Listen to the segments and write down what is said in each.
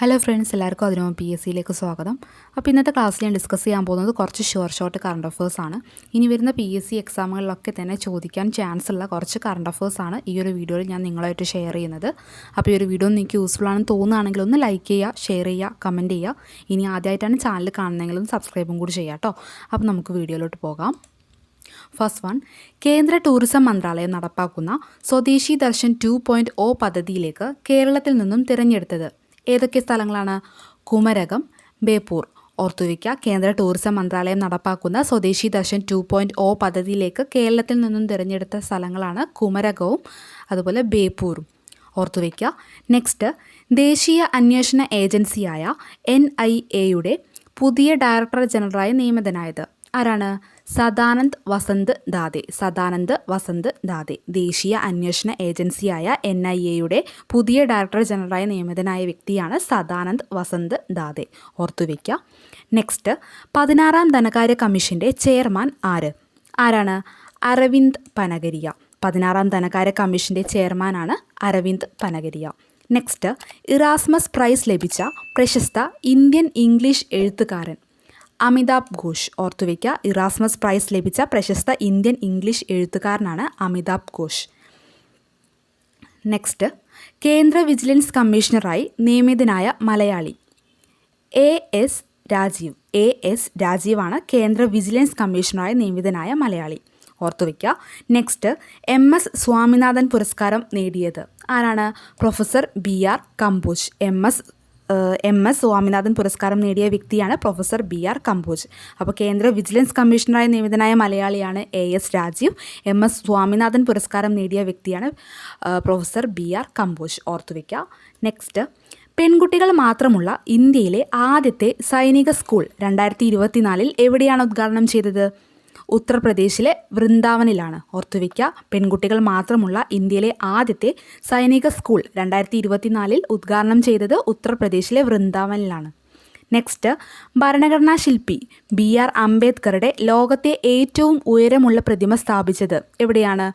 Hello friends, എല്ലാവർക്കും അതിനോം P S സിയിലേക്ക് സ്വാഗതം. അപ്പോൾ ഇന്നത്തെ ക്ലാസ്സിൽ ഞാൻ ഡിസ്കസ് ചെയ്യാൻ പോകുന്നത് കുറച്ച് ഷോർട്ട് കറണ്ട് അഫേഴ്സാണ്. ഇനി വരുന്ന പി എസ് സി എക്സാമുകളിലൊക്കെ തന്നെ ചോദിക്കാൻ ചാൻസ് ഉള്ള കുറച്ച് കറണ്ട് അഫേഴ്സാണ് ഈ ഒരു വീഡിയോയിൽ ഞാൻ നിങ്ങളായിട്ട് ഷെയർ ചെയ്യുന്നത്. അപ്പോൾ ഈ ഒരു വീഡിയോ നിങ്ങൾക്ക് യൂസ്ഫുൾ ആണെന്ന് തോന്നുകയാണെങ്കിൽ ഒന്ന് ലൈക്ക് ചെയ്യുക, ഷെയർ ചെയ്യുക, കമൻറ്റ് ചെയ്യുക. ഇനി ആദ്യമായിട്ടാണ് ചാനൽ കാണുന്നതെങ്കിലും സബ്സ്ക്രൈബും കൂടി ചെയ്യാം കേട്ടോ. അപ്പോൾ നമുക്ക് വീഡിയോയിലോട്ട് പോകാം. ഫസ്റ്റ് വൺ, കേന്ദ്ര ടൂറിസം മന്ത്രാലയം നടപ്പാക്കുന്ന സ്വദേശി ദർശൻ 2.0 പദ്ധതിയിലേക്ക് കേരളത്തിൽ നിന്നും തിരഞ്ഞെടുത്തത് ഏതൊക്കെ സ്ഥലങ്ങളാണ്? കുമരകം, ബേപ്പൂർ. ഓർത്തുവയ്ക്കുക, കേന്ദ്ര ടൂറിസം മന്ത്രാലയം നടപ്പാക്കുന്ന സ്വദേശി ദർശൻ 2.0 പദ്ധതിയിലേക്ക് കേരളത്തിൽ നിന്നും തിരഞ്ഞെടുത്ത സ്ഥലങ്ങളാണ് കുമരകവും അതുപോലെ ബേപ്പൂരും. ഓർത്തുവയ്ക്കുക. നെക്സ്റ്റ്, ദേശീയ അന്വേഷണ ഏജൻസിയായ NIA പുതിയ ഡയറക്ടർ ജനറലായി നിയമിതനായത് ആരാണ്? സദാനന്ദ് വസന്ത് ദാതെ. ദേശീയ അന്വേഷണ ഏജൻസിയായ NIA പുതിയ ഡയറക്ടർ ജനറലായി നിയമിതനായ വ്യക്തിയാണ് സദാനന്ദ് വസന്ത് ദാതെ. ഓർത്തുവയ്ക്കുക. നെക്സ്റ്റ്, 16ാം ധനകാര്യ കമ്മീഷൻ്റെ ചെയർമാൻ ആരാണ്? അരവിന്ദ് പനഗരിയ. 16ാം ധനകാര്യ കമ്മീഷൻ്റെ ചെയർമാനാണ് Arvind Panagariya. Next, Erasmus prize ലഭിച്ച പ്രശസ്ത ഇന്ത്യൻ ഇംഗ്ലീഷ് എഴുത്തുകാരൻ അമിതാഭ് ഘോഷ്. ഓർത്തുവയ്ക്കുക, ഇറാസ്മസ് പ്രൈസ് ലഭിച്ച പ്രശസ്ത ഇന്ത്യൻ ഇംഗ്ലീഷ് എഴുത്തുകാരനാണ് അമിതാഭ് ഘോഷ്. നെക്സ്റ്റ്, കേന്ദ്ര വിജിലൻസ് കമ്മീഷണറായി നിയമിതനായ മലയാളി AS രാജീവാണ് കേന്ദ്ര വിജിലൻസ് കമ്മീഷണറായി നിയമിതനായ മലയാളി. ഓർത്തുവയ്ക്കുക. നെക്സ്റ്റ്, MS സ്വാമിനാഥൻ പുരസ്കാരം നേടിയത് ആരാണ്? Professor BR Kamboj. MS Swaminathan പുരസ്കാരം നേടിയ വ്യക്തിയാണ് പ്രൊഫസർ BR കമ്പോജ്. അപ്പോൾ കേന്ദ്ര വിജിലൻസ് കമ്മീഷണറായി നിയമിതനായ മലയാളിയാണ് AS രാജീവ്. MS സ്വാമിനാഥൻ പുരസ്കാരം നേടിയ വ്യക്തിയാണ് പ്രൊഫസർ BR കമ്പോജ്. ഓർത്തുവയ്ക്കുക. നെക്സ്റ്റ്, പെൺകുട്ടികൾ മാത്രമുള്ള ഇന്ത്യയിലെ ആദ്യത്തെ സൈനിക സ്കൂൾ 2024 എവിടെയാണ് ഉദ്ഘാടനം ചെയ്തത്? ഉത്തർപ്രദേശിലെ വൃന്ദാവനിലാണ്. ഓർത്തുവയ്ക്കുക, പെൺകുട്ടികൾ മാത്രമുള്ള ഇന്ത്യയിലെ ആദ്യത്തെ സൈനിക സ്കൂൾ 2024 ഉദ്ഘാടനം ചെയ്തത് ഉത്തർപ്രദേശിലെ വൃന്ദാവനിലാണ്. നെക്സ്റ്റ്, ഭരണഘടനാ ശില്പി BR അംബേദ്കറുടെ ലോകത്തെ ഏറ്റവും ഉയരമുള്ള പ്രതിമ സ്ഥാപിച്ചത് എവിടെയാണ്?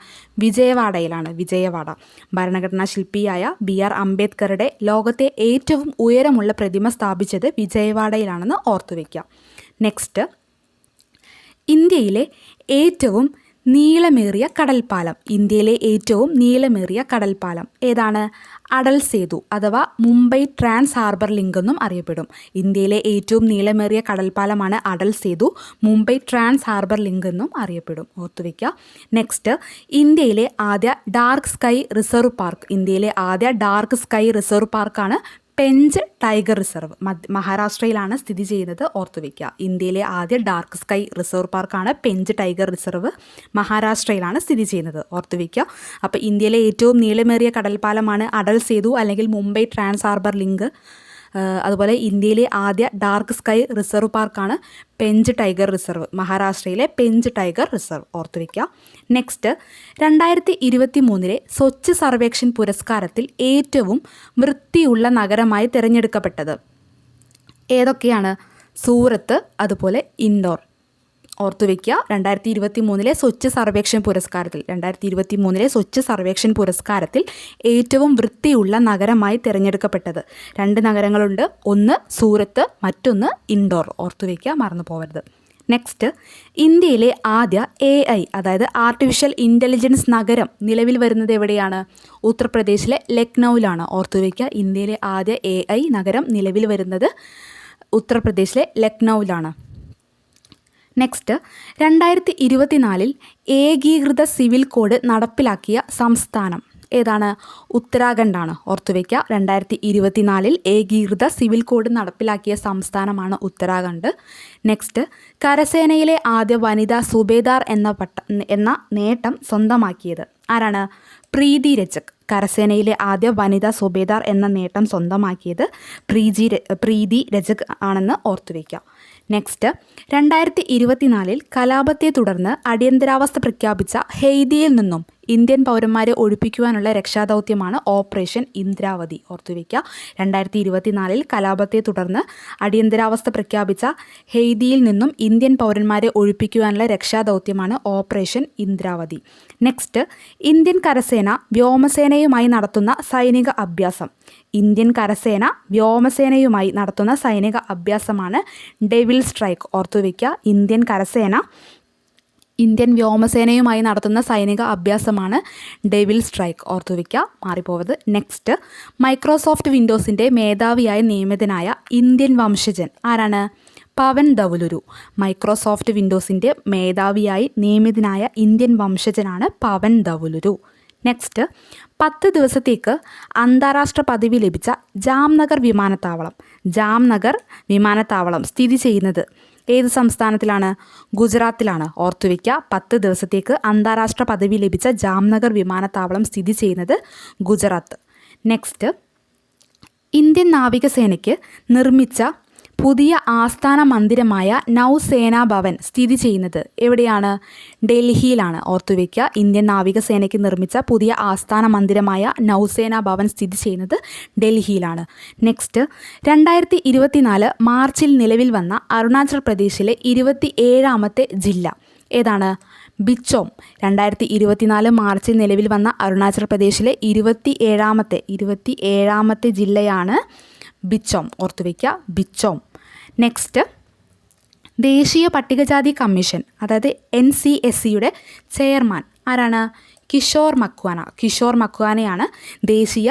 വിജയവാഡയിലാണ്. ഭരണഘടനാ ശില്പിയായ BR അംബേദ്കറുടെ ലോകത്തെ ഏറ്റവും ഉയരമുള്ള പ്രതിമ സ്ഥാപിച്ചത് വിജയവാഡയിലാണെന്ന് ഓർത്തുവയ്ക്കുക. നെക്സ്റ്റ്, ഇന്ത്യയിലെ ഏറ്റവും നീളമേറിയ കടൽപ്പാലം ഏതാണ്? അടൽ സേതു അഥവാ മുംബൈ ട്രാൻസ് ഹാർബർ ലിങ്ക് എന്നും അറിയപ്പെടും. ഇന്ത്യയിലെ ഏറ്റവും നീളമേറിയ കടൽപ്പാലമാണ് Atal Setu, Mumbai trans harbour link എന്നും അറിയപ്പെടും. ഓർത്തുവയ്ക്കുക. നെക്സ്റ്റ്, ഇന്ത്യയിലെ ആദ്യ ഡാർക്ക് സ്കൈ റിസർവ് പാർക്കാണ് പെഞ്ച് ടൈഗർ റിസർവ്. മഹാരാഷ്ട്രയിലാണ് സ്ഥിതി ചെയ്യുന്നത്. ഓർത്തുവയ്ക്കുക. ഇന്ത്യയിലെ ആദ്യ ഡാർക്ക് സ്കൈ റിസർവ് പാർക്കാണ് പെഞ്ച് ടൈഗർ റിസർവ്, മഹാരാഷ്ട്രയിലാണ് സ്ഥിതി ചെയ്യുന്നത്. ഓർത്തുവയ്ക്കുക. അപ്പോൾ ഇന്ത്യയിലെ ഏറ്റവും നീളമേറിയ കടൽപ്പാലമാണ് അടൽ സേതു അല്ലെങ്കിൽ മുംബൈ ട്രാൻസ് ഹാർബർ ലിങ്ക്. അതുപോലെ ഇന്ത്യയിലെ ആദ്യ ഡാർക്ക് സ്കൈ റിസർവ് പാർക്കാണ് പെഞ്ച് ടൈഗർ റിസർവ്, മഹാരാഷ്ട്രയിലെ പെഞ്ച് ടൈഗർ റിസർവ്. ഓർത്തുവയ്ക്കുക. നെക്സ്റ്റ്, 2023 സ്വച്ഛ് സർവേക്ഷൺ പുരസ്കാരത്തിൽ ഏറ്റവും വൃത്തിയുള്ള നഗരമായി തിരഞ്ഞെടുക്കപ്പെട്ടത് ഏതൊക്കെയാണ്? സൂറത്ത്, അതുപോലെ ഇൻഡോർ. ഓർത്തുവയ്ക്കുക. 2023 സ്വച്ഛ് സർവേക്ഷൺ പുരസ്കാരത്തിൽ ഏറ്റവും വൃത്തിയുള്ള നഗരമായി തിരഞ്ഞെടുക്കപ്പെട്ടത് 2 നഗരങ്ങളുണ്ട്. ഒന്ന് സൂറത്ത്, മറ്റൊന്ന് ഇൻഡോർ. ഓർത്തുവയ്ക്കുക, മറന്നു പോകരുത്. നെക്സ്റ്റ്, ഇന്ത്യയിലെ ആദ്യ AI അതായത് ആർട്ടിഫിഷ്യൽ ഇൻ്റലിജൻസ് നഗരം നിലവിൽ വരുന്നത് എവിടെയാണ്? ഉത്തർപ്രദേശിലെ ലക്നൌവിലാണ്. ഓർത്തുവയ്ക്കുക. ഇന്ത്യയിലെ ആദ്യ AI നഗരം നിലവിൽ വരുന്നത് ഉത്തർപ്രദേശിലെ ലക്നൌവിലാണ്. നെക്സ്റ്റ്, 2024 ഏകീകൃത സിവിൽ കോഡ് നടപ്പിലാക്കിയ സംസ്ഥാനം ഏതാണ്? ഉത്തരാഖണ്ഡാണ്. ഓർത്തുവയ്ക്കുക. 2024 ഏകീകൃത സിവിൽ കോഡ് നടപ്പിലാക്കിയ സംസ്ഥാനമാണ് ഉത്തരാഖണ്ഡ്. നെക്സ്റ്റ്, കരസേനയിലെ ആദ്യ വനിതാ സുബേദാർ എന്ന നേട്ടം സ്വന്തമാക്കിയത് ആരാണ്? പ്രീതി രജക്. കരസേനയിലെ ആദ്യ വനിതാ സുബേദാർ എന്ന നേട്ടം സ്വന്തമാക്കിയത് പ്രീതി രജക് ആണെന്ന് ഓർത്തുവയ്ക്കുക. നെക്സ്റ്റ്, 2024 കലാപത്തെ തുടർന്ന് അടിയന്തരാവസ്ഥ പ്രഖ്യാപിച്ച ഹെയ്തിയിൽ നിന്നും ഇന്ത്യൻ പൗരന്മാരെ ഒഴിപ്പിക്കുവാനുള്ള രക്ഷാദൗത്യമാണ് ഓപ്പറേഷൻ ഇന്ദ്രാവതി. ഓർത്തുവയ്ക്കുക. 2024 കലാപത്തെ തുടർന്ന് അടിയന്തരാവസ്ഥ പ്രഖ്യാപിച്ച ഹെയ്തിയിൽ നിന്നും ഇന്ത്യൻ പൗരന്മാരെ ഒഴിപ്പിക്കുവാനുള്ള രക്ഷാദൗത്യമാണ് ഓപ്പറേഷൻ ഇന്ദ്രാവതി. നെക്സ്റ്റ്, ഇന്ത്യൻ കരസേന വ്യോമസേനയുമായി നടത്തുന്ന സൈനിക അഭ്യാസം ഇന്ത്യൻ കരസേന വ്യോമസേനയുമായി നടത്തുന്ന സൈനിക അഭ്യാസമാണ് ഡെവിൾ സ്ട്രൈക്ക്. ഓർത്തുവയ്ക്കുക, ഇന്ത്യൻ വ്യോമസേനയുമായി നടത്തുന്ന സൈനിക അഭ്യാസമാണ് ഡെവിൾ സ്ട്രൈക്ക്. ഓർത്തുവയ്ക്കുക, മാറിപ്പോവത്. നെക്സ്റ്റ്, മൈക്രോസോഫ്റ്റ് വിൻഡോസിൻ്റെ മേധാവിയായി നിയമിതനായ ഇന്ത്യൻ വംശജൻ ആരാണ്? പവൻ ധവലുരു. മൈക്രോസോഫ്റ്റ് വിൻഡോസിൻ്റെ മേധാവിയായി നിയമിതനായ ഇന്ത്യൻ വംശജനാണ് പവൻ ധവലുരു. നെക്സ്റ്റ്, 10 ദിവസത്തേക്ക് അന്താരാഷ്ട്ര പദവി ലഭിച്ച ജാംനഗർ വിമാനത്താവളം സ്ഥിതി ചെയ്യുന്നത് ഏത് സംസ്ഥാനത്തിലാണ്? ഗുജറാത്തിലാണ്. ഓർത്തുവയ്ക്കുക, 10 ദിവസത്തേക്ക് അന്താരാഷ്ട്ര പദവി ലഭിച്ച ജാംനഗർ വിമാനത്താവളം സ്ഥിതി ചെയ്യുന്നത് ഗുജറാത്ത്. നെക്സ്റ്റ്, ഇന്ത്യൻ നാവികസേനയ്ക്ക് നിർമ്മിച്ച പുതിയ ആസ്ഥാന മന്ദിരമായ നൗസേനാ ഭവൻ സ്ഥിതി ചെയ്യുന്നത് എവിടെയാണ്? ഡൽഹിയിലാണ്. ഓർത്തുവയ്ക്കുക, ഇന്ത്യൻ നാവികസേനയ്ക്ക് നിർമ്മിച്ച പുതിയ ആസ്ഥാന മന്ദിരമായ നൗസേനാ ഭവൻ സ്ഥിതി ചെയ്യുന്നത് ഡൽഹിയിലാണ്. നെക്സ്റ്റ്, 2024 മാർച്ചിൽ നിലവിൽ വന്ന അരുണാചൽ പ്രദേശിലെ 27ാമത്തെ ജില്ല ഏതാണ്? ബിച്ചോം. 2024 മാർച്ചിൽ നിലവിൽ വന്ന അരുണാചൽ പ്രദേശിലെ 27ാമത്തെ ജില്ലയാണ് ബിച്ചോം. ഓർത്തുവയ്ക്കുക, ബിച്ചോം. നെക്സ്റ്റ്, ദേശീയ പട്ടികജാതി കമ്മീഷൻ അതായത് NCSCയുടെ ചെയർമാൻ ആരാണ്? കിഷോർ മക്വാനയാണ് ദേശീയ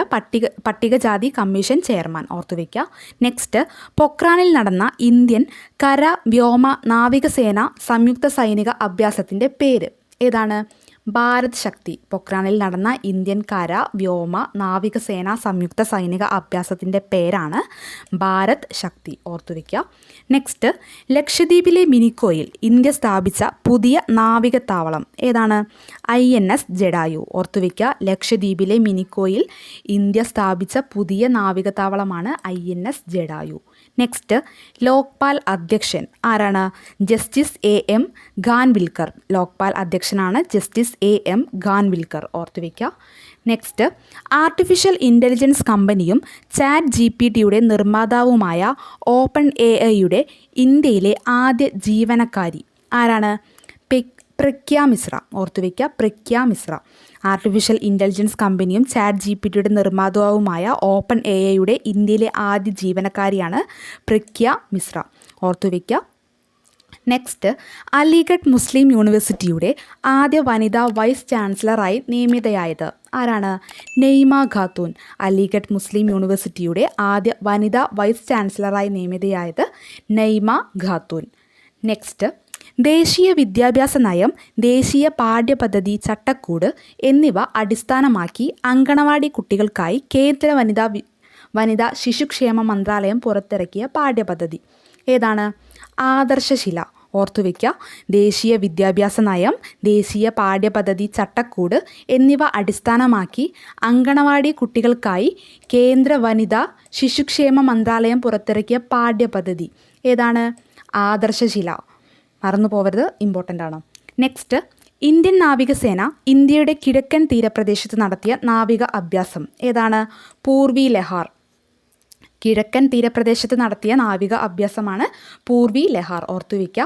പട്ടികജാതി കമ്മീഷൻ ചെയർമാൻ. ഓർത്തുവയ്ക്കുക. നെക്സ്റ്റ്, പൊക്രാനിൽ നടന്ന ഇന്ത്യൻ കര വ്യോമ നാവികസേന സംയുക്ത സൈനിക അഭ്യാസത്തിൻ്റെ പേര് ഏതാണ്? ഭാരത് ശക്തി. പൊക്രാനിൽ നടന്ന ഇന്ത്യൻ കര വ്യോമ നാവികസേന സംയുക്ത സൈനിക അഭ്യാസത്തിൻ്റെ പേരാണ് ഭാരത് ശക്തി. ഓർത്തുവയ്ക്കുക. നെക്സ്റ്റ്, ലക്ഷദ്വീപിലെ മിനിക്കോയിൽ ഇന്ത്യ സ്ഥാപിച്ച പുതിയ നാവികത്താവളം ഏതാണ്? INS ജഡായു. ഓർത്തുവയ്ക്കുക, ലക്ഷദ്വീപിലെ മിനിക്കോയിൽ ഇന്ത്യ സ്ഥാപിച്ച പുതിയ നാവികത്താവളമാണ് INS ജഡായു. നെക്സ്റ്റ്, ലോക്പാൽ അധ്യക്ഷൻ ആരാണ്? Justice AM Khanwilkar. ലോക്പാൽ അധ്യക്ഷനാണ് ജസ്റ്റിസ് AM ഖാൻവിൽക്കർ. ഓർത്തുവയ്ക്കുക. നെക്സ്റ്റ്, ആർട്ടിഫിഷ്യൽ ഇൻ്റലിജൻസ് കമ്പനിയും ChatGPTയുടെ നിർമ്മാതാവുമായ OpenAIയുടെ ഇന്ത്യയിലെ ആദ്യ ജീവനക്കാരി ആരാണ്? പ്രഗ്യ മിശ്ര. ഓർത്തുവയ്ക്കുക, പ്രഗ്യ മിശ്ര. ആർട്ടിഫിഷ്യൽ ഇൻ്റലിജൻസ് കമ്പനിയും ChatGPTയുടെ നിർമ്മാതാവുമായ OpenAIയുടെ ഇന്ത്യയിലെ ആദ്യ ജീവനക്കാരിയാണ് പ്രഗ്യ മിശ്ര. ഓർത്തുവയ്ക്കുക. നെക്സ്റ്റ്, അലിഗഡ് മുസ്ലിം യൂണിവേഴ്സിറ്റിയുടെ ആദ്യ വനിതാ വൈസ് ചാൻസലറായി നിയമിതയായത് ആരാണ്? നെയ്മ ഖാത്തൂൻ. അലിഗഡ് മുസ്ലിം യൂണിവേഴ്സിറ്റിയുടെ ആദ്യ വനിതാ വൈസ് ചാൻസലറായി നിയമിതയായത് നെയ്മ ഖാത്തൂൻ. നെക്സ്റ്റ്, ദേശീയ വിദ്യാഭ്യാസ നയം, ദേശീയ പാഠ്യപദ്ധതി ചട്ടക്കൂട് എന്നിവ അടിസ്ഥാനമാക്കി അങ്കണവാടി കുട്ടികൾക്കായി കേന്ദ്ര വനിതാ ശിശുക്ഷേമ മന്ത്രാലയം പുറത്തിറക്കിയ പാഠ്യപദ്ധതി ഏതാണ്? ആദർശശില. ഓർത്തുവയ്ക്കുക, ദേശീയ വിദ്യാഭ്യാസ നയം, ദേശീയ പാഠ്യപദ്ധതി ചട്ടക്കൂട് എന്നിവ അടിസ്ഥാനമാക്കി അങ്കണവാടി കുട്ടികൾക്കായി കേന്ദ്ര വനിതാ ശിശുക്ഷേമ മന്ത്രാലയം പുറത്തിറക്കിയ പാഠ്യപദ്ധതി ഏതാണ്? ആദർശശില. മറന്നു പോകരുത്, ഇമ്പോർട്ടൻ്റ് ആണ്. നെക്സ്റ്റ്, ഇന്ത്യൻ നാവികസേന ഇന്ത്യയുടെ കിഴക്കൻ തീരപ്രദേശത്ത് നടത്തിയ നാവിക അഭ്യാസം ഏതാണ്? പൂർവി ലഹാർ. കിഴക്കൻ തീരപ്രദേശത്ത് നടത്തിയ നാവിക അഭ്യാസമാണ് പൂർവി ലഹാർ. ഓർത്തുവയ്ക്കുക,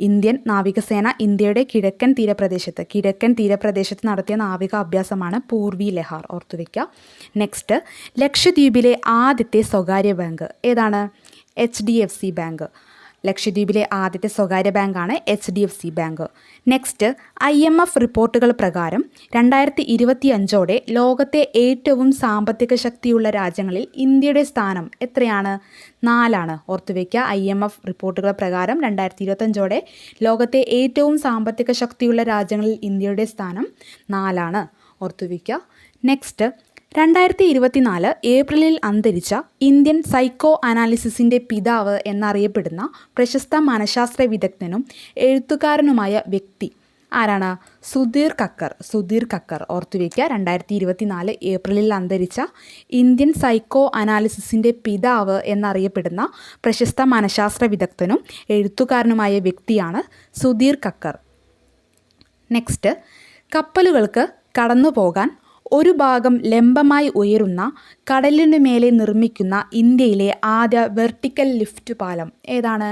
ഇന്ത്യൻ നാവികസേന ഇന്ത്യയുടെ കിഴക്കൻ തീരപ്രദേശത്ത് നടത്തിയ നാവിക അഭ്യാസമാണ് പൂർവി ലഹാർ. ഓർത്തുവയ്ക്കുക. നെക്സ്റ്റ്, ലക്ഷദ്വീപിലെ ആദ്യത്തെ സ്വകാര്യ ബാങ്ക് ഏതാണ്? HDFC bank. ലക്ഷദ്വീപിലെ ആദ്യത്തെ സ്വകാര്യ ബാങ്കാണ് HDFC ബാങ്ക്. നെക്സ്റ്റ്, IMF റിപ്പോർട്ടുകൾ പ്രകാരം 2025ഓടെ ലോകത്തെ ഏറ്റവും സാമ്പത്തിക ശക്തിയുള്ള രാജ്യങ്ങളിൽ ഇന്ത്യയുടെ സ്ഥാനം എത്രയാണ്? 4. ഓർത്തുവയ്ക്കുക, IMF റിപ്പോർട്ടുകൾ പ്രകാരം 2025ഓടെ ലോകത്തെ ഏറ്റവും സാമ്പത്തിക ശക്തിയുള്ള രാജ്യങ്ങളിൽ ഇന്ത്യയുടെ സ്ഥാനം 4. ഓർത്തുവയ്ക്കുക. നെക്സ്റ്റ്, 2024 ഏപ്രിലിൽ അന്തരിച്ച ഇന്ത്യൻ സൈക്കോ അനാലിസിസിൻ്റെ പിതാവ് എന്നറിയപ്പെടുന്ന പ്രശസ്ത മനഃശാസ്ത്ര വിദഗ്ധനും എഴുത്തുകാരനുമായ വ്യക്തി ആരാണ്? സുധീർ കക്കർ. ഓർത്തുവയ്ക്കുക, 2024 ഏപ്രിലിൽ അന്തരിച്ച ഇന്ത്യൻ സൈക്കോ അനാലിസിസിൻ്റെ പിതാവ് എന്നറിയപ്പെടുന്ന പ്രശസ്ത മനഃശാസ്ത്ര വിദഗ്ധനും എഴുത്തുകാരനുമായ വ്യക്തിയാണ് സുധീർ കക്കർ. നെക്സ്റ്റ്, കപ്പലുകൾക്ക് കടന്നു പോകാൻ ഒരു ഭാഗം ലംബമായി ഉയരുന്ന കടലിനു മേലെ നിർമ്മിക്കുന്ന ഇന്ത്യയിലെ ആദ്യ വെർട്ടിക്കൽ ലിഫ്റ്റ് പാലം ഏതാണ്?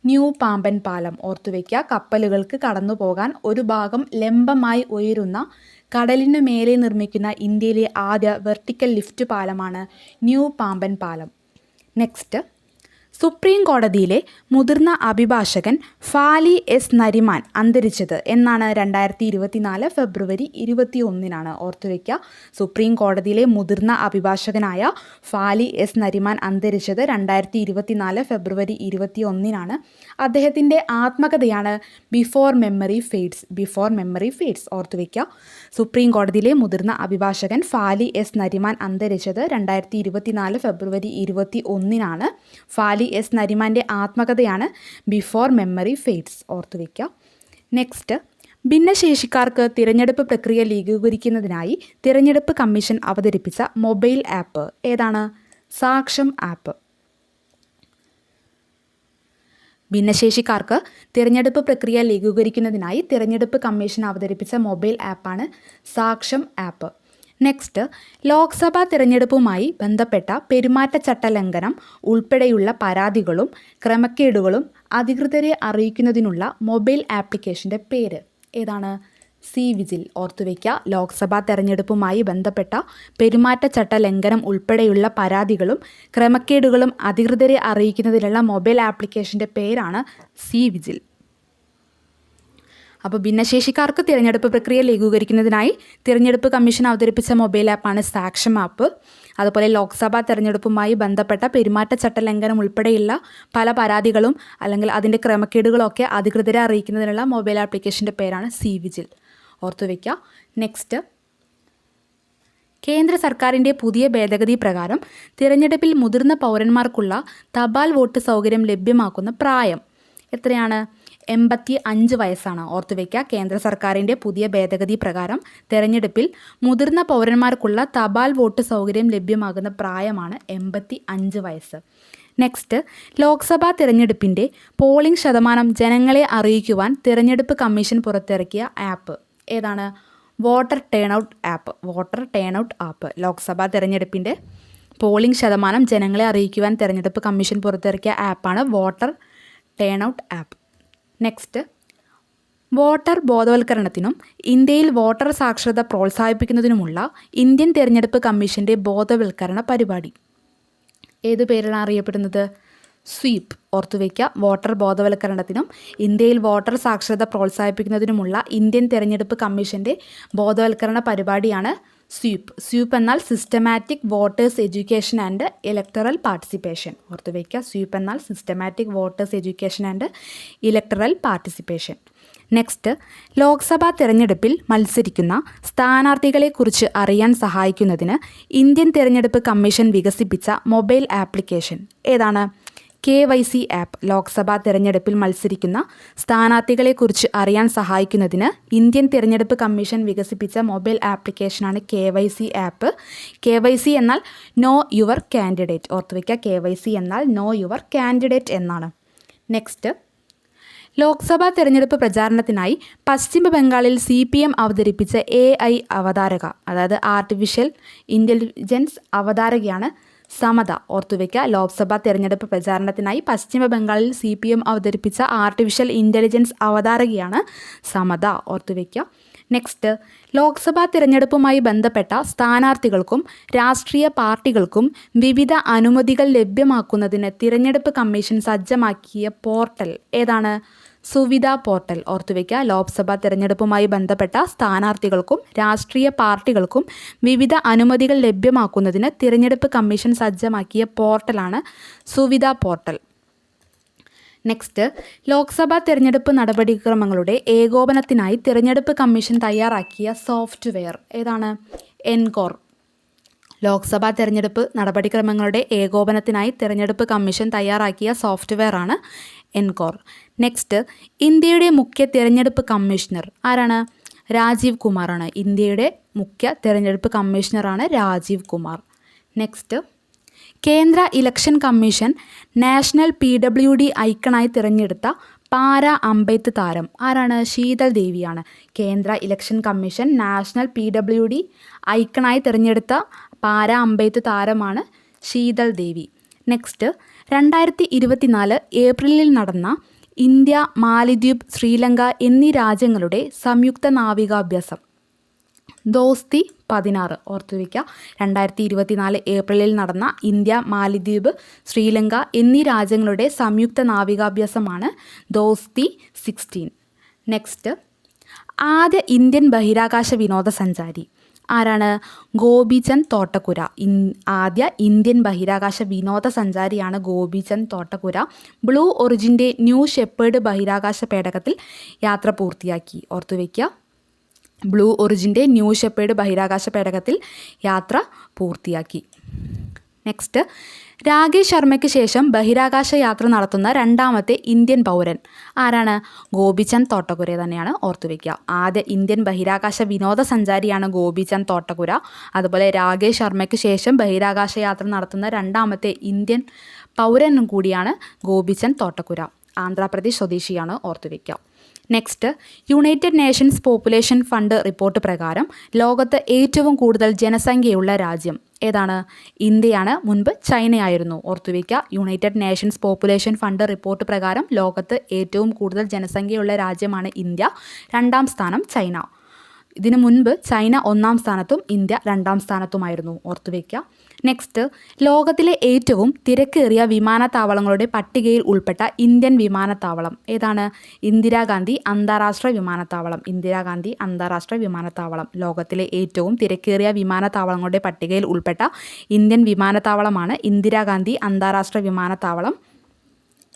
ന്യൂ പാമ്പൻ പാലം. ഓർത്തുവെക്കുക, കപ്പലുകൾക്ക് കടന്നു പോകാൻ ഒരു ഭാഗം ലംബമായി ഉയരുന്ന കടലിനു മേലെ നിർമ്മിക്കുന്ന ഇന്ത്യയിലെ ആദ്യ വെർട്ടിക്കൽ ലിഫ്റ്റ് പാലമാണ് ന്യൂ പാമ്പൻ പാലം. നെക്സ്റ്റ്, സുപ്രീം കോടതിയിലെ മുതിർന്ന അഭിഭാഷകൻ ഫാലി എസ് നരിമാൻ അന്തരിച്ചത് എന്നാണ്? 2024 ഫെബ്രുവരി 21. ഓർത്തുവയ്ക്കുക, സുപ്രീം കോടതിയിലെ മുതിർന്ന അഭിഭാഷകനായ ഫാലി എസ് നരിമാൻ അന്തരിച്ചത് 2024 ഫെബ്രുവരി 21. അദ്ദേഹത്തിൻ്റെ ആത്മകഥയാണ് before memory fades. Before memory fades. ഓർത്തുവയ്ക്കുക, സുപ്രീം കോടതിയിലെ മുതിർന്ന അഭിഭാഷകൻ ഫാലി എസ് നരിമാൻ അന്തരിച്ചത് 2024 ഫെബ്രുവരി 21. ഫാലി എസ് നരിമാൻ്റെ ആത്മകഥയാണ് ബിഫോർ മെമ്മറി ഫെയ്ഡ്സ്. ഓർത്തുവയ്ക്കുക. നെക്സ്റ്റ്, ഭിന്നശേഷിക്കാർക്ക് തിരഞ്ഞെടുപ്പ് പ്രക്രിയ ലഘൂകരിക്കുന്നതിനായി തിരഞ്ഞെടുപ്പ് കമ്മീഷൻ അവതരിപ്പിച്ച മൊബൈൽ ആപ്പ് ഏതാണ്? സാക്ഷം ആപ്പ്. ഭിന്നശേഷിക്കാർക്ക് തിരഞ്ഞെടുപ്പ് പ്രക്രിയ ലഘൂകരിക്കുന്നതിനായി തിരഞ്ഞെടുപ്പ് കമ്മീഷൻ അവതരിപ്പിച്ച മൊബൈൽ ആപ്പാണ് സാക്ഷം ആപ്പ്. നെക്സ്റ്റ്, ലോക്സഭാ തിരഞ്ഞെടുപ്പുമായി ബന്ധപ്പെട്ട പെരുമാറ്റച്ചട്ട ലംഘനം ഉൾപ്പെടെയുള്ള പരാതികളും ക്രമക്കേടുകളും അധികൃതരെ അറിയിക്കുന്നതിനുള്ള മൊബൈൽ ആപ്ലിക്കേഷൻ്റെ പേര് ഏതാണ്? C vigil. ഓർത്തുവയ്ക്കുക, ലോക്സഭാ തെരഞ്ഞെടുപ്പുമായി ബന്ധപ്പെട്ട പെരുമാറ്റച്ചട്ട ലംഘനം ഉൾപ്പെടെയുള്ള പരാതികളും ക്രമക്കേടുകളും അധികൃതരെ അറിയിക്കുന്നതിനുള്ള മൊബൈൽ ആപ്ലിക്കേഷൻ്റെ പേരാണ് സി വിജിൽ. അപ്പോൾ ഭിന്നശേഷിക്കാർക്ക് തിരഞ്ഞെടുപ്പ് പ്രക്രിയ ലഘൂകരിക്കുന്നതിനായി തിരഞ്ഞെടുപ്പ് കമ്മീഷൻ അവതരിപ്പിച്ച മൊബൈൽ ആപ്പാണ് സാക്ഷം ആപ്പ്. അതുപോലെ ലോക്സഭാ തെരഞ്ഞെടുപ്പുമായി ബന്ധപ്പെട്ട പെരുമാറ്റച്ചട്ട ലംഘനം ഉൾപ്പെടെയുള്ള പല പരാതികളും അല്ലെങ്കിൽ അതിൻ്റെ ക്രമക്കേടുകളൊക്കെ അധികൃതരെ അറിയിക്കുന്നതിനുള്ള മൊബൈൽ ആപ്ലിക്കേഷൻ്റെ പേരാണ് സി വിജിൽ. ഓർത്തുവയ്ക്കുക. നെക്സ്റ്റ്, കേന്ദ്ര സർക്കാരിൻ്റെ പുതിയ ഭേദഗതി പ്രകാരം തിരഞ്ഞെടുപ്പിൽ മുതിർന്ന പൗരന്മാർക്കുള്ള തപാൽ വോട്ട് സൗകര്യം ലഭ്യമാക്കുന്ന പ്രായം എത്രയാണ്? 85 വയസ്സാണ്. ഓർത്തുവയ്ക്കുക, കേന്ദ്ര സർക്കാരിൻ്റെ പുതിയ ഭേദഗതി പ്രകാരം തെരഞ്ഞെടുപ്പിൽ മുതിർന്ന പൗരന്മാർക്കുള്ള തപാൽ വോട്ട് സൗകര്യം ലഭ്യമാകുന്ന പ്രായമാണ് 85 വയസ്സ്. നെക്സ്റ്റ്, ലോക്സഭാ തിരഞ്ഞെടുപ്പിൻ്റെ പോളിംഗ് ശതമാനം ജനങ്ങളെ അറിയിക്കുവാൻ തിരഞ്ഞെടുപ്പ് കമ്മീഷൻ പുറത്തിറക്കിയ ആപ്പ് ഏതാണ്? Voter turn out app. Voter turn out app. Lok Sabha തിരഞ്ഞെടുപ്പിൻ്റെ പോളിംഗ് ശതമാനം ജനങ്ങളെ അറിയിക്കുവാൻ തിരഞ്ഞെടുപ്പ് കമ്മീഷൻ പുറത്തിറക്കിയ ആപ്പാണ് voter turn out app. Next, voter ബോധവൽക്കരണത്തിനും ഇന്ത്യയിൽ വോട്ടർ സാക്ഷരത പ്രോത്സാഹിപ്പിക്കുന്നതിനുമുള്ള ഇന്ത്യൻ തിരഞ്ഞെടുപ്പ് കമ്മീഷൻ്റെ ബോധവൽക്കരണ പരിപാടി ഏതു പേരിലാണ് അറിയപ്പെടുന്നത്? സ്വീപ്പ്. ഓർത്തുവയ്ക്കുക, വോട്ടർ ബോധവൽക്കരണത്തിനും ഇന്ത്യയിൽ വോട്ടർ സാക്ഷരത പ്രോത്സാഹിപ്പിക്കുന്നതിനുമുള്ള ഇന്ത്യൻ തിരഞ്ഞെടുപ്പ് കമ്മീഷൻ്റെ ബോധവൽക്കരണ പരിപാടിയാണ് സ്വീപ്പ്. സ്വീപ്പ് എന്നാൽ systematic voters education and electoral participation. ഓർത്തുവയ്ക്കുക, സ്വീപ്പ് എന്നാൽ systematic voters education and electoral participation. Next, Lok Sabha തിരഞ്ഞെടുപ്പിൽ മത്സരിക്കുന്ന സ്ഥാനാർത്ഥികളെക്കുറിച്ച് അറിയാൻ സഹായിക്കുന്നതിന് ഇന്ത്യൻ തിരഞ്ഞെടുപ്പ് കമ്മീഷൻ വികസിപ്പിച്ച മൊബൈൽ ആപ്ലിക്കേഷൻ ഏതാണ്? KYC app. ലോക്സഭാ തിരഞ്ഞെടുപ്പിൽ മത്സരിക്കുന്ന സ്ഥാനാർത്ഥികളെക്കുറിച്ച് അറിയാൻ സഹായിക്കുന്നതിന് ഇന്ത്യൻ തിരഞ്ഞെടുപ്പ് കമ്മീഷൻ വികസിപ്പിച്ച മൊബൈൽ ആപ്ലിക്കേഷനാണ് KYC ആപ്പ്. KYC എന്നാൽ നോ യുവർ കാൻഡിഡേറ്റ്. ഓർത്തുവയ്ക്കുക, KYC എന്നാൽ നോ യുവർ കാൻഡിഡേറ്റ് എന്നാണ്. നെക്സ്റ്റ്, ലോക്സഭാ തിരഞ്ഞെടുപ്പ് പ്രചാരണത്തിനായി പശ്ചിമ ബംഗാളിൽ CPM അവതരിപ്പിച്ച AI അവതാരക, അതായത് ആർട്ടിഫിഷ്യൽ ഇൻ്റലിജൻസ് അവതാരകയാണ് സമത. ഓർത്തുവയ്ക്കുക, ലോക്സഭാ തിരഞ്ഞെടുപ്പ് പ്രചാരണത്തിനായി പശ്ചിമ ബംഗാളിൽ CPM അവതരിപ്പിച്ച ആർട്ടിഫിഷ്യൽ ഇൻ്റലിജൻസ് അവതാരകയാണ് സമത. ഓർത്തുവയ്ക്കുക. നെക്സ്റ്റ്, ലോക്സഭാ തിരഞ്ഞെടുപ്പുമായി ബന്ധപ്പെട്ട സ്ഥാനാർത്ഥികൾക്കും രാഷ്ട്രീയ പാർട്ടികൾക്കും വിവിധ അനുമതികൾ ലഭ്യമാക്കുന്നതിന് തിരഞ്ഞെടുപ്പ് കമ്മീഷൻ സജ്ജമാക്കിയ പോർട്ടൽ ഏതാണ്? സുവിധ പോർട്ടൽ. ഓർത്തുവയ്ക്കുക, ലോക്സഭാ തിരഞ്ഞെടുപ്പുമായി ബന്ധപ്പെട്ട സ്ഥാനാർത്ഥികൾക്കും രാഷ്ട്രീയ പാർട്ടികൾക്കും വിവിധ അനുമതികൾ ലഭ്യമാക്കുന്നതിന് തിരഞ്ഞെടുപ്പ് കമ്മീഷൻ സജ്ജമാക്കിയ പോർട്ടലാണ് സുവിധ പോർട്ടൽ. നെക്സ്റ്റ്, ലോക്സഭാ തിരഞ്ഞെടുപ്പ് നടപടിക്രമങ്ങളുടെ ഏകോപനത്തിനായി തിരഞ്ഞെടുപ്പ് കമ്മീഷൻ തയ്യാറാക്കിയ സോഫ്റ്റ്വെയർ ഏതാണ്? എൻകോർ. ലോക്സഭാ തിരഞ്ഞെടുപ്പ് നടപടിക്രമങ്ങളുടെ ഏകോപനത്തിനായി തിരഞ്ഞെടുപ്പ് കമ്മീഷൻ തയ്യാറാക്കിയ സോഫ്റ്റ്വെയറാണ് എൻകോർ. നെക്സ്റ്റ്, ഇന്ത്യയുടെ മുഖ്യ തിരഞ്ഞെടുപ്പ് കമ്മീഷണർ ആരാണ്? രാജീവ് കുമാറാണ്. ഇന്ത്യയുടെ മുഖ്യ തിരഞ്ഞെടുപ്പ് കമ്മീഷണറാണ് രാജീവ് കുമാർ. നെക്സ്റ്റ്, കേന്ദ്ര ഇലക്ഷൻ കമ്മീഷൻ നാഷണൽ PWD ഐക്കണായി തിരഞ്ഞെടുത്ത പാരാ അമ്പെയ്ത്ത് താരം ആരാണ്? ശീതൾ ദേവിയാണ്. കേന്ദ്ര ഇലക്ഷൻ കമ്മീഷൻ നാഷണൽ PWD ഐക്കണായി തിരഞ്ഞെടുത്ത പാരാ അമ്പെയ്ത്ത് താരമാണ് ശീതൾ ദേവി. നെക്സ്റ്റ്, 2024 ഏപ്രിലിൽ നടന്ന ഇന്ത്യ, മാലിദ്വീപ്, ശ്രീലങ്ക എന്നീ രാജ്യങ്ങളുടെ സംയുക്ത നാവികാഭ്യാസം ദോസ്തി 16 ഓർത്തുവയ്ക്കുക. 2024 ഏപ്രിലിൽ നടന്ന ഇന്ത്യ, മാലിദ്വീപ്, ശ്രീലങ്ക എന്നീ രാജ്യങ്ങളുടെ സംയുക്ത നാവികാഭ്യാസമാണ് ദോസ്തി 16. നെക്സ്റ്റ്, ആദ്യ ഇന്ത്യൻ ബഹിരാകാശ വിനോദസഞ്ചാരി ആരാണ്? ഗോപിചന്ദ് തോട്ടക്കുര. ആദ്യ ഇന്ത്യൻ ബഹിരാകാശ വിനോദസഞ്ചാരിയാണ് Gopichand Thotakura. Blue ഒറിജിൻ്റെ new shepherd ബഹിരാകാശ പേടകത്തിൽ യാത്ര പൂർത്തിയാക്കി. ഓർത്തുവയ്ക്കുക, ബ്ലൂ ഒറിജിൻ്റെ ന്യൂ ഷെപ്പേർഡ് ബഹിരാകാശ പേടകത്തിൽ യാത്ര പൂർത്തിയാക്കി. നെക്സ്റ്റ്, രാകേഷ് ശർമ്മയ്ക്ക് ശേഷം ബഹിരാകാശ യാത്ര നടത്തുന്ന രണ്ടാമത്തെ ഇന്ത്യൻ പൗരൻ ആരാണ്? ഗോപിചന്ദ് തോട്ടക്കുര തന്നെയാണ്. ഓർത്തുവയ്ക്കുക, ആദ്യ ഇന്ത്യൻ ബഹിരാകാശ വിനോദസഞ്ചാരിയാണ് ഗോപിചന്ദ് തോട്ടക്കുര. അതുപോലെ രാകേഷ് ശർമ്മയ്ക്ക് ശേഷം ബഹിരാകാശ യാത്ര നടത്തുന്ന രണ്ടാമത്തെ ഇന്ത്യൻ പൗരനും കൂടിയാണ് ഗോപിചന്ദ് തോട്ടക്കുര. ആന്ധ്രാപ്രദേശ് സ്വദേശിയാണ്. ഓർത്തുവയ്ക്കുക. Next, united nations population fund report പ്രകാരം ലോകത്ത് ഏറ്റവും കൂടുതൽ ജനസംഖ്യയുള്ള രാജ്യം ഏതാണ്? ഇന്ത്യയാണ്. മുൻപ് ചൈനയായിരുന്നു. ഓർത്തുവയ്ക്കുക, united nations population fund report പ്രകാരം ലോകത്ത് ഏറ്റവും കൂടുതൽ ജനസംഖ്യയുള്ള രാജ്യമാണ് ഇന്ത്യ. രണ്ടാം സ്ഥാനം ചൈന. ഇതിനു മുൻപ് ചൈന 1-ാം സ്ഥാനത്തും ഇന്ത്യ 2-ാം സ്ഥാനത്തുമായിരുന്നു. ഓർത്തുവയ്ക്കുക. നെക്സ്റ്റ്, ലോകത്തിലെ ഏറ്റവും തിരക്കേറിയ വിമാനത്താവളങ്ങളുടെ പട്ടികയിൽ ഉൾപ്പെട്ട ഇന്ത്യൻ വിമാനത്താവളം ഏതാണ്? ഇന്ദിരാഗാന്ധി അന്താരാഷ്ട്ര വിമാനത്താവളം. ഇന്ദിരാഗാന്ധി അന്താരാഷ്ട്ര വിമാനത്താവളം ലോകത്തിലെ ഏറ്റവും തിരക്കേറിയ വിമാനത്താവളങ്ങളുടെ പട്ടികയിൽ ഉൾപ്പെട്ട ഇന്ത്യൻ വിമാനത്താവളമാണ് ഇന്ദിരാഗാന്ധി അന്താരാഷ്ട്ര വിമാനത്താവളം.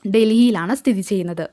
ഡൽഹിയിലാണ് സ്ഥിതി ചെയ്യുന്നത്.